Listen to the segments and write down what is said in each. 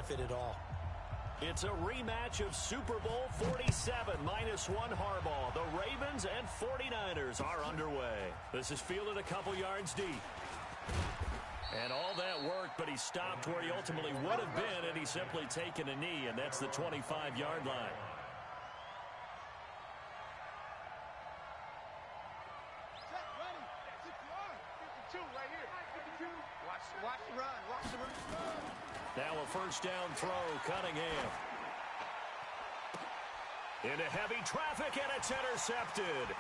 benefit at all. It's a rematch of Super Bowl 47, -1 Harbaugh. The Ravens and 49ers are underway. This is fielded a couple yards deep. And all that work, but he stopped where he ultimately would have been, and he's simply taken a knee, and that's the 25-yard line. Watch the run. Watch the run. Now a first down throw, Cunningham. Into heavy traffic, and it's intercepted.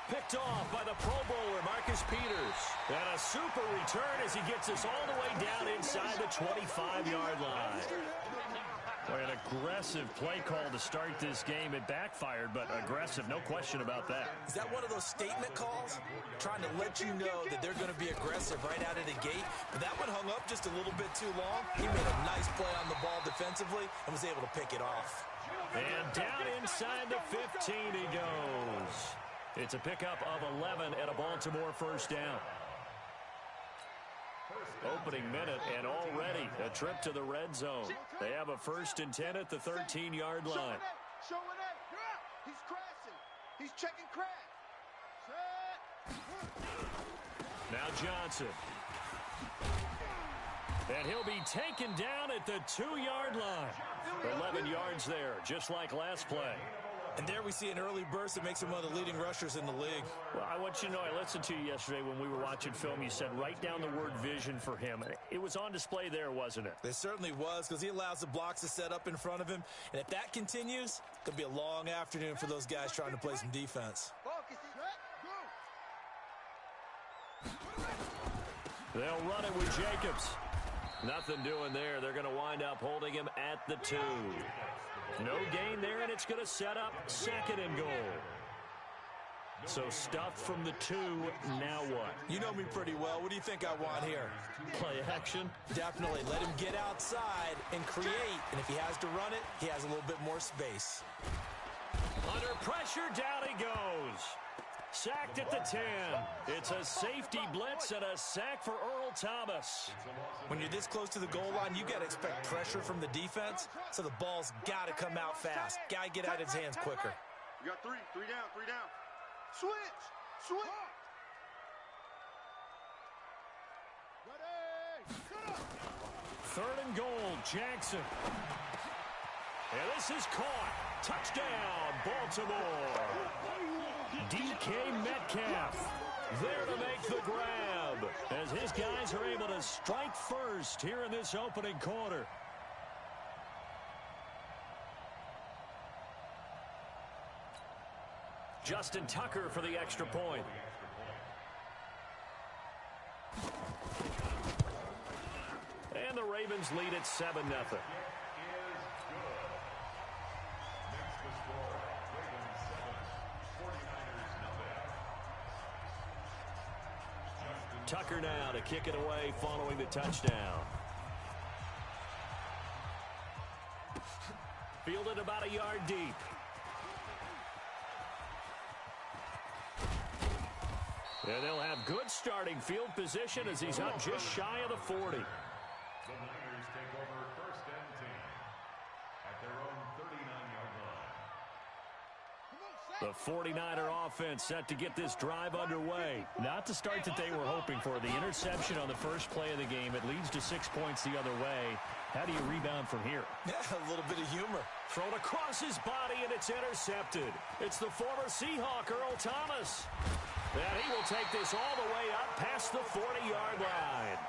Picked off by the Pro Bowler, Marcus Peters. And a super return as he gets us all the way down inside the 25-yard line. Boy, an aggressive play call to start this game. It backfired, but aggressive, no question about that. Is that one of those statement calls? Trying to let you know that they're going to be aggressive right out of the gate. But that one hung up just a little bit too long. He made a nice play on the ball defensively and was able to pick it off. And down inside the 15 he goes. It's a pickup of 11 at a Baltimore first down. Opening minute, and already a trip to the red zone. They have a 1st and 10 at the 13-yard line. Showing it. He's crashing. He's checking crash. Now Johnson. And he'll be taken down at the 2-yard line. 11 yards there, just like last play. And there we see an early burst that makes him one of the leading rushers in the league. Well, I want you to know, I listened to you yesterday when we were watching film. You said write down the word vision for him. It was on display there, wasn't it? It certainly was, because he allows the blocks to set up in front of him. And if that continues, it'll be a long afternoon for those guys trying to play some defense. They'll run it with Jacobs. Nothing doing there. They're going to wind up holding him at the 2. No gain there, and it's going to set up 2nd and goal. So stuffed from the 2, now what? You know me pretty well. What do you think I want here? Play action? Definitely. Let him get outside and create. And if he has to run it, he has a little bit more space. Under pressure, down he goes. Sacked at the 10. It's a safety blitz and a sack for Earl Thomas. When you're this close to the goal line, you got to expect pressure from the defense, so the ball's got to come out fast. Got to get out of his hands quicker. You got three down. Switch. 3rd and goal, Jackson. And this is caught. Touchdown, Baltimore. DK Metcalf there to make the grab as his guys are able to strike first here in this opening quarter. Justin Tucker for the extra point. And the Ravens lead at 7-0. Tucker now to kick it away following the touchdown. Fielded about a yard deep. And they'll have good starting field position as he's up just shy of the 40. The Niners take over 1st and 10 at their own 39-yard line. The 49er offense set to get this drive underway. Not the start that they were hoping for. The interception on the first play of the game. It leads to 6 points the other way. How do you rebound from here? Yeah, a little bit of humor. Thrown across his body, and it's intercepted. It's the former Seahawk, Earl Thomas. And he will take this all the way up past the 40-yard line.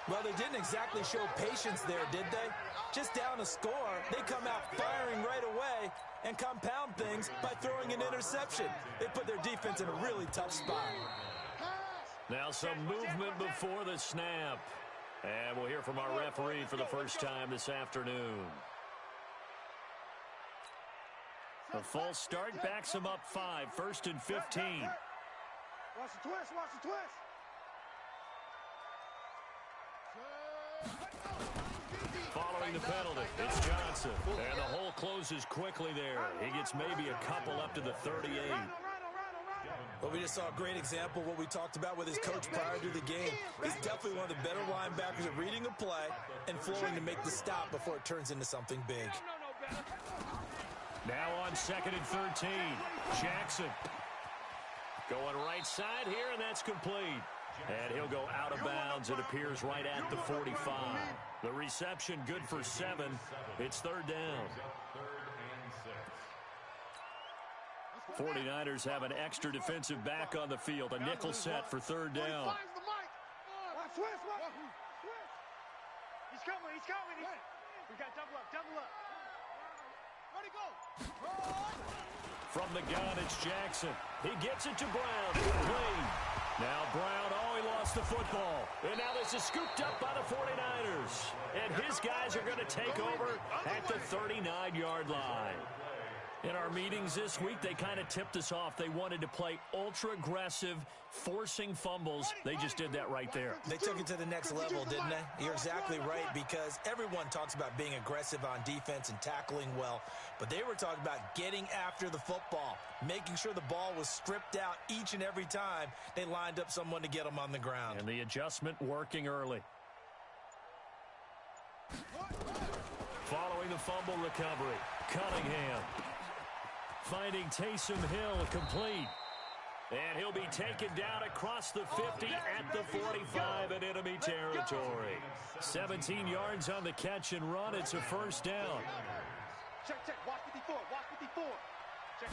Well, they didn't exactly show patience there, did they? Just down a score, they come out firing right away and compound things by throwing an interception. They put their defense in a really tough spot. Now some movement before the snap. And we'll hear from our referee for the first time this afternoon. The false start backs him up 5, 1st and 15. Watch the twist. Following the penalty, it's Johnson. And the hole closes quickly there. He gets maybe a couple up to the 38. Well, we just saw a great example of what we talked about with his coach prior to the game. He's definitely one of the better linebackers at reading a play and flowing to make the stop before it turns into something big. Now on 2nd and 13, Jackson. Going right side here, and that's complete. And he'll go out of bounds, it appears, right at the 45. The reception good for 7. It's 3rd down. 49ers have an extra defensive back on the field. A nickel set for 3rd down. He's coming. We got double up. Ready, go. From the gun, it's Jackson. He gets it to Brown. Complete. Now Brown, he lost the football. And now this is scooped up by the 49ers. And his guys are going to take over at the 39-yard line. In our meetings this week, they kind of tipped us off. They wanted to play ultra-aggressive, forcing fumbles. They just did that right there. They took it to the next level, didn't they? You're exactly right, because everyone talks about being aggressive on defense and tackling well, but they were talking about getting after the football, making sure the ball was stripped out each and every time they lined up someone to get them on the ground. And the adjustment working early. Following the fumble recovery, Cunningham. Finding Taysom Hill complete. And he'll be taken down across the 50 at the 45 in enemy territory. 17 yards on the catch and run. It's a 1st down. Check. Watch 54. Check.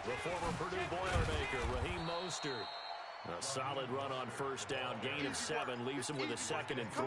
The former Purdue Boilermaker, Raheem Mostert. A solid run on 1st down. Gain of 7 leaves him with a 2nd and 3.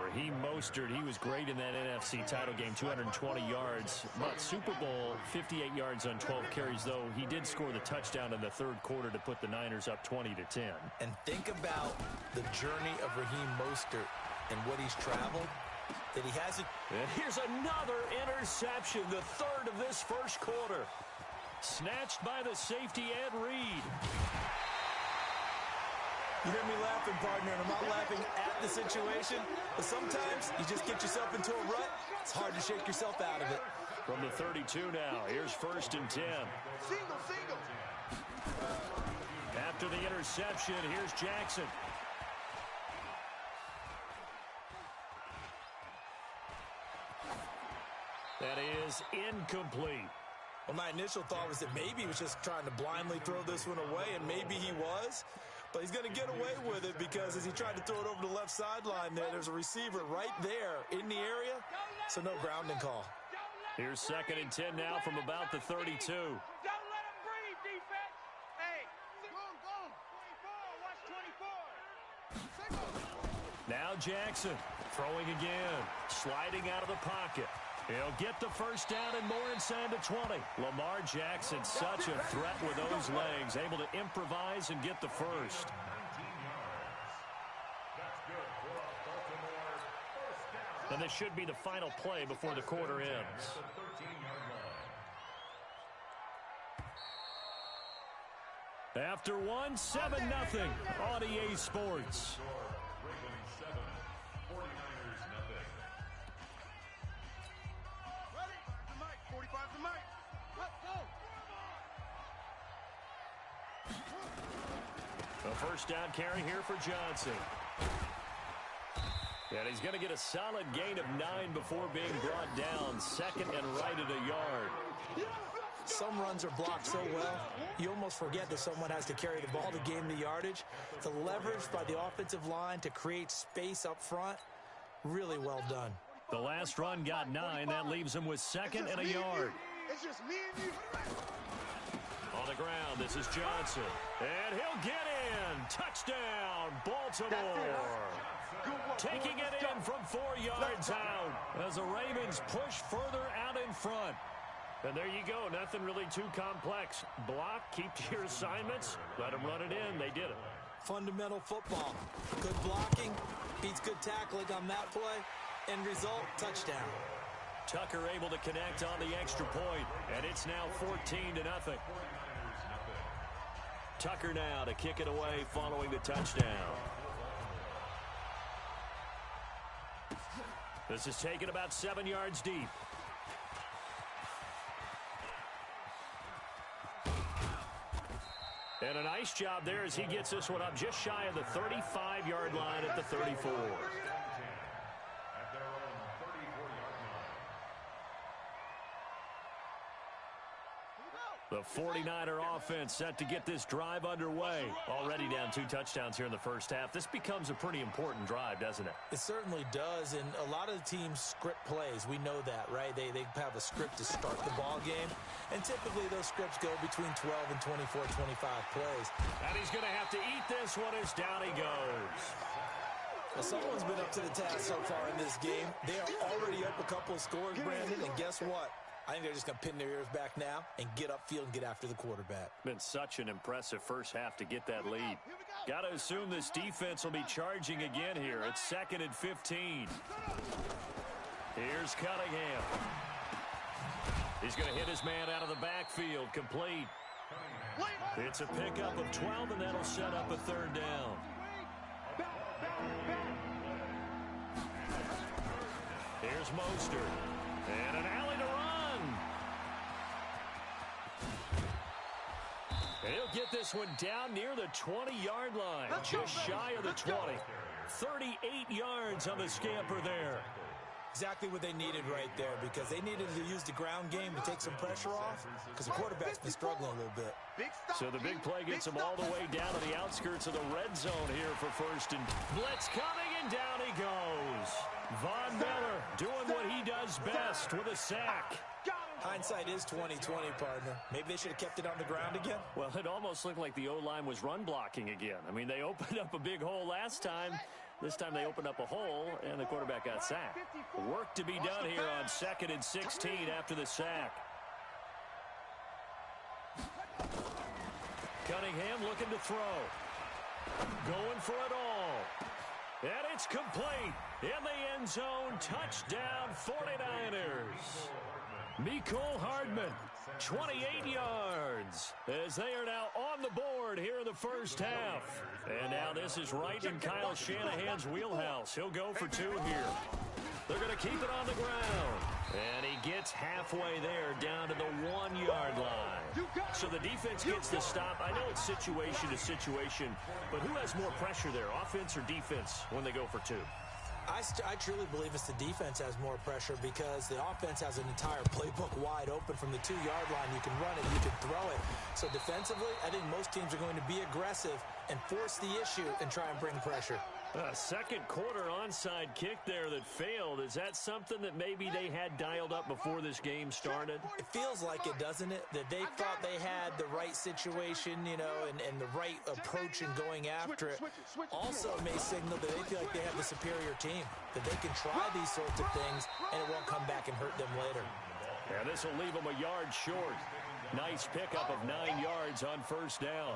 Raheem Mostert, he was great in that NFC title game, 220 yards. But Super Bowl, 58 yards on 12 carries, though he did score the touchdown in the 3rd quarter to put the Niners up 20-10. And think about the journey of Raheem Mostert and what he's traveled. That he hasn't. And here's another interception, the 3rd of this 1st quarter. Snatched by the safety, Ed Reed. You hear me laughing, partner, and I'm not laughing at the situation, but sometimes you just get yourself into a rut. It's hard to shake yourself out of it. From the 32 now, here's 1st and 10. Single. After the interception, here's Jackson. That is incomplete. Well, my initial thought was that maybe he was just trying to blindly throw this one away, and maybe he was. But he's going to get away with it because as he tried to throw it over the left sideline there's a receiver right there in the area, so no grounding call. Here's 2nd and 10 now from about the 32. Don't let him breathe, defense. Hey, go. 24. Watch 24. Now Jackson throwing again, sliding out of the pocket. He'll get the 1st down and more inside the 20. Lamar Jackson, such a threat with those legs, able to improvise and get the 1st. And this should be the final play before the quarter ends. After 1, 7-0 on EA Sports. A 1st down carry here for Johnson. And he's going to get a solid gain of 9 before being brought down. 2nd and right at a yard. Some runs are blocked so well, you almost forget that someone has to carry the ball to gain the yardage. The leverage by the offensive line to create space up front, really well done. The last run got 9. That leaves him with 2nd and a yard. It's just me and you. On the ground, this is Johnson. And he'll get in. Touchdown, Baltimore. Taking it in from 4 yards out as the Ravens push further out in front. And there you go. Nothing really too complex. Block, keep to your assignments, let them run it in. They did it. Fundamental football. Good blocking beats good tackling on that play. End result, touchdown. Tucker able to connect on the extra point, and it's now 14-0. Tucker now to kick it away following the touchdown. This is taken about 7 yards deep. And a nice job there as he gets this one up just shy of the 35-yard line at the 34. The 49er offense set to get this drive underway. Already down 2 touchdowns here in the first half. This becomes a pretty important drive, doesn't it? It certainly does, and a lot of the teams script plays. We know that, right? They have a script to start the ball game, and typically those scripts go between 12 and 24, 25 plays. And he's going to have to eat this one as down he goes. Well, someone's been up to the task so far in this game. They are already up a couple of scores, Brandon, and guess what? I think they're just going to pin their ears back now and get upfield and get after the quarterback. Been such an impressive first half to get that lead. Got to assume this defense will be charging again here. It's 2nd and 15. Here's Cunningham. He's going to hit his man out of the backfield. Complete. It's a pickup of 12, and that'll set up a 3rd down. Here's Mostert. And an alley to run. He'll get this one down near the 20-yard line, just shy of the 20. 38 yards on the scamper there. Exactly what they needed right there, because they needed to use the ground game to take some pressure off, because the quarterback's been struggling a little bit. So the big play gets him all the way down to the outskirts of the red zone here for 1st and blitz coming, and down he goes. Von Miller doing what he does best with a sack. Hindsight is 20/20, partner. Maybe they should have kept it on the ground again. Well, it almost looked like the O-line was run blocking again. I mean, they opened up a big hole last time. This time they opened up a hole, and the quarterback got sacked. Work to be done here on 2nd and 16 after the sack. Cunningham looking to throw. Going for it all. And it's complete. In the end zone, touchdown 49ers. Mecole Hardman, 28 yards, as they are now on the board here in the first half. And now this is right in Kyle Shanahan's wheelhouse. He'll go for 2 here. They're going to keep it on the ground. And he gets halfway there, down to the 1-yard line. So the defense gets the stop. I know it's situation to situation, but who has more pressure there, offense or defense, when they go for 2? I truly believe it's the defense has more pressure, because the offense has an entire playbook wide open from the 2-yard line. You can run it, you can throw it. So defensively, I think most teams are going to be aggressive and force the issue and try and bring pressure. Second quarter onside kick there that failed. Is that something that maybe they had dialed up before this game started? It feels like it, doesn't it? That they thought they had the right situation, you know, and the right approach in going after it. Also may signal that they feel like they have the superior team, that they can try these sorts of things and it won't come back and hurt them later. And this will leave them a yard short. Nice pickup of 9 yards on 1st down.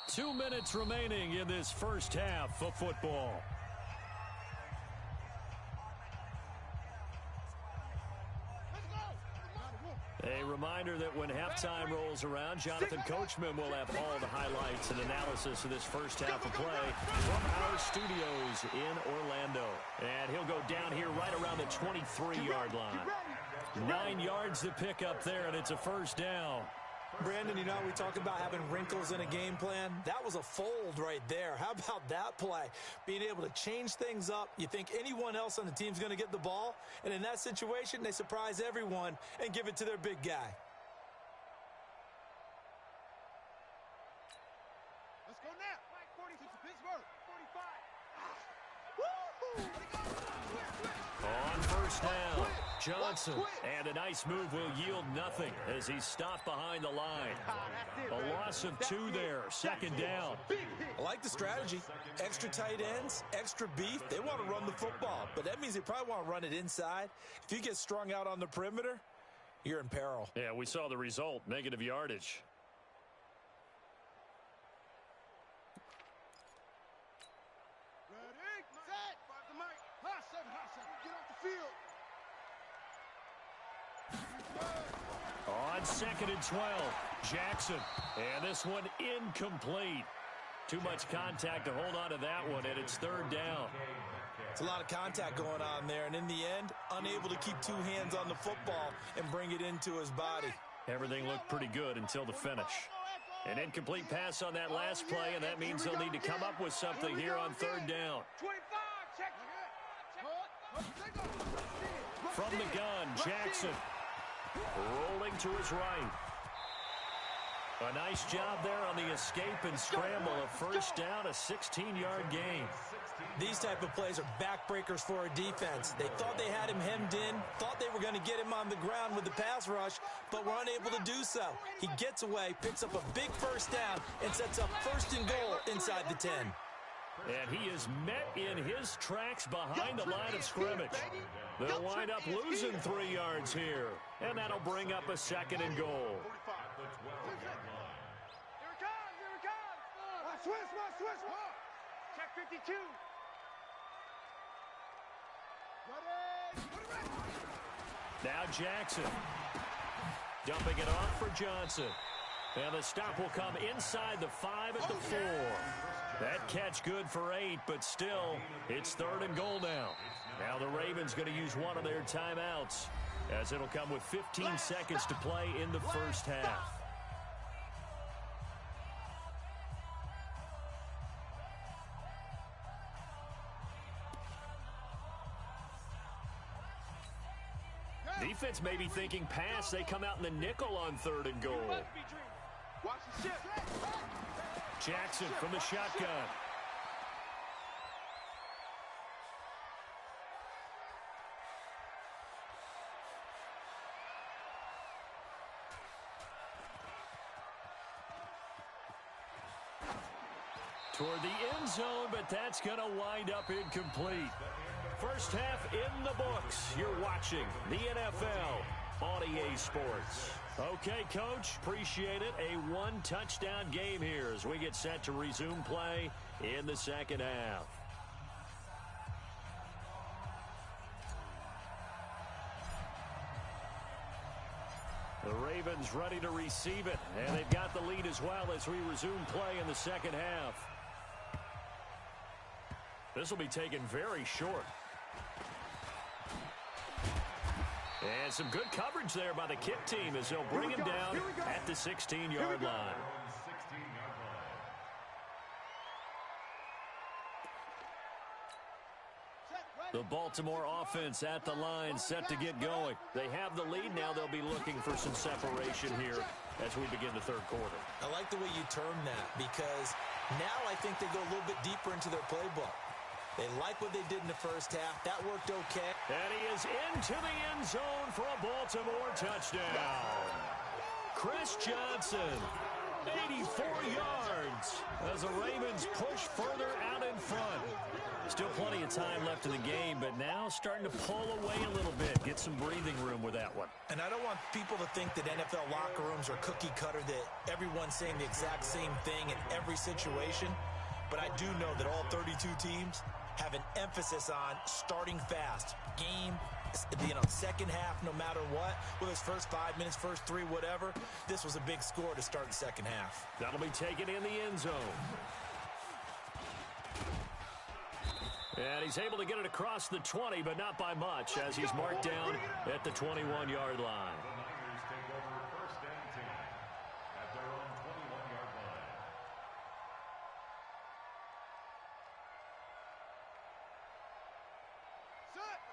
2 minutes remaining in this first half of football. A reminder that when halftime rolls around, Jonathan Coachman will have all the highlights and analysis of this first half of play from our studios in Orlando. And he'll go down here right around the 23-yard line. 9 yards to pick up there, and it's a 1st down. Brandon, you know, we talk about having wrinkles in a game plan. That was a fold right there. How about that play? Being able to change things up. You think anyone else on the team's going to get the ball, and in that situation, they surprise everyone and give it to their big guy. Let's go now. 40 to Pittsburgh. 45. On 1st down, Johnson, and a nice move will yield nothing as he's stopped behind the line. A loss of 2 there, 2nd down. I like the strategy. Extra tight ends, extra beef. They want to run the football, but that means they probably want to run it inside. If you get strung out on the perimeter, you're in peril. Yeah, we saw the result, negative yardage. Ready, set, the mic. Hot 7, get off the field. On 2nd and 12, Jackson, and this one incomplete. Too much contact to hold on to that one, and it's third down. It's a lot of contact going on there, and in the end, unable to keep two hands on the football and bring it into his body. Everything looked pretty good until the finish. An incomplete pass on that last play, and that means they'll need to come up with something here on third down. 25, check. From the gun, Jackson rolling to his right. A nice job there on the escape and scramble. A first down, a 16-yard gain. These type of plays are backbreakers for a defense. They thought they had him hemmed in, thought they were going to get him on the ground with the pass rush, but were unable to do so. He gets away, picks up a big first down, and sets up first and goal inside the 10. And he is met in his tracks behind the line of scrimmage. They'll wind up losing 3 yards here, and that'll bring up a second and goal. Switch. Check 52. Now Jackson. Dumping it off for Johnson. And the stop will come inside the 5 at the 4. That catch good for 8, but still, it's third and goal now. Now the Ravens going to use one of their timeouts, as it'll come with 15 seconds to play in the first half. Defense may be thinking pass. They come out in the nickel on third and goal. Watch the shift. Jackson from the shotgun. Toward the end zone, but that's going to wind up incomplete. First half in the books. You're watching the NFL on EA Sports. Okay, Coach, appreciate it. A one-touchdown game here as we get set to resume play in the second half. The Ravens ready to receive it, and they've got the lead as well as we resume play in the second half. This will be taken very short. And some good coverage there by the kick team as they'll bring him down at the 16-yard line. The Baltimore offense at the line set to get going. They have the lead. Now they'll be looking for some separation here as we begin the third quarter. I like the way you term that, because now I think they go a little bit deeper into their playbook. They like what they did in the first half. That worked okay. And he is into the end zone for a Baltimore touchdown. Chris Johnson, 84 yards as the Ravens push further out in front. Still plenty of time left in the game, but now starting to pull away a little bit. Get some breathing room with that one. And I don't want people to think that NFL locker rooms are cookie cutter, that everyone's saying the exact same thing in every situation. But I do know that all 32 teams have an emphasis on starting fast. Game, second half, no matter what. Whether it's first 5 minutes, first 3, whatever. This was a big score to start the second half. That'll be taken in the end zone. And he's able to get it across the 20, but not by much, as he's marked down at the 21-yard line.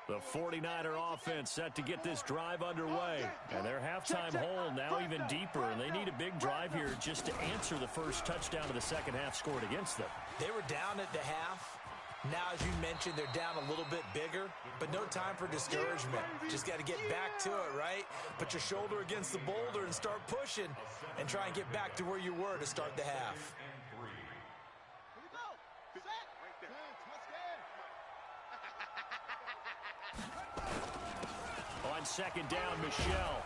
The 49er offense set to get this drive underway. And their halftime hole now even deeper. And they need a big drive here just to answer the first touchdown of the second half scored against them. They were down at the half. Now, as you mentioned, they're down a little bit bigger. But no time for discouragement. Just got to get back to it, right? Put your shoulder against the boulder and start pushing. And try and get back to where you were to start the half. On second down, Michelle.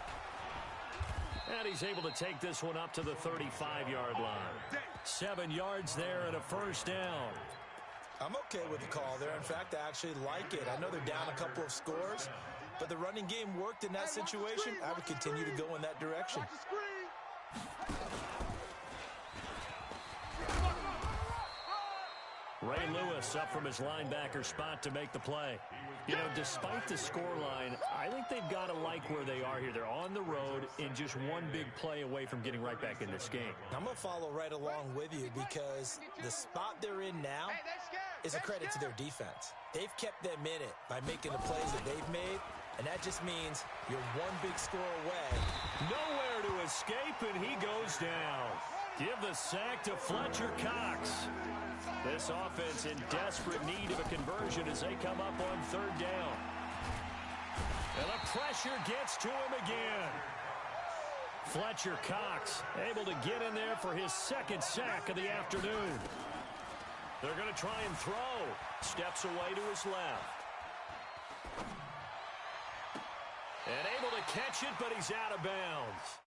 And he's able to take this one up to the 35-yard line. 7 yards there and a first down. I'm okay with the call there. In fact, I actually like it. I know they're down a couple of scores, but the running game worked in that situation. I would continue to go in that direction. Ray Lewis up from his linebacker spot to make the play. You know, despite the scoreline, I think they've got to like where they are here. They're on the road and just one big play away from getting right back in this game. I'm going to follow right along with you because the spot they're in now is a credit to their defense. They've kept them in it by making the plays that they've made, and that just means you're one big score away. Nowhere to escape, and he goes down. Give the sack to Fletcher Cox. This offense in desperate need of a conversion as they come up on third down. And the pressure gets to him again. Fletcher Cox able to get in there for his second sack of the afternoon. They're going to try and throw. Steps away to his left. And able to catch it, but he's out of bounds.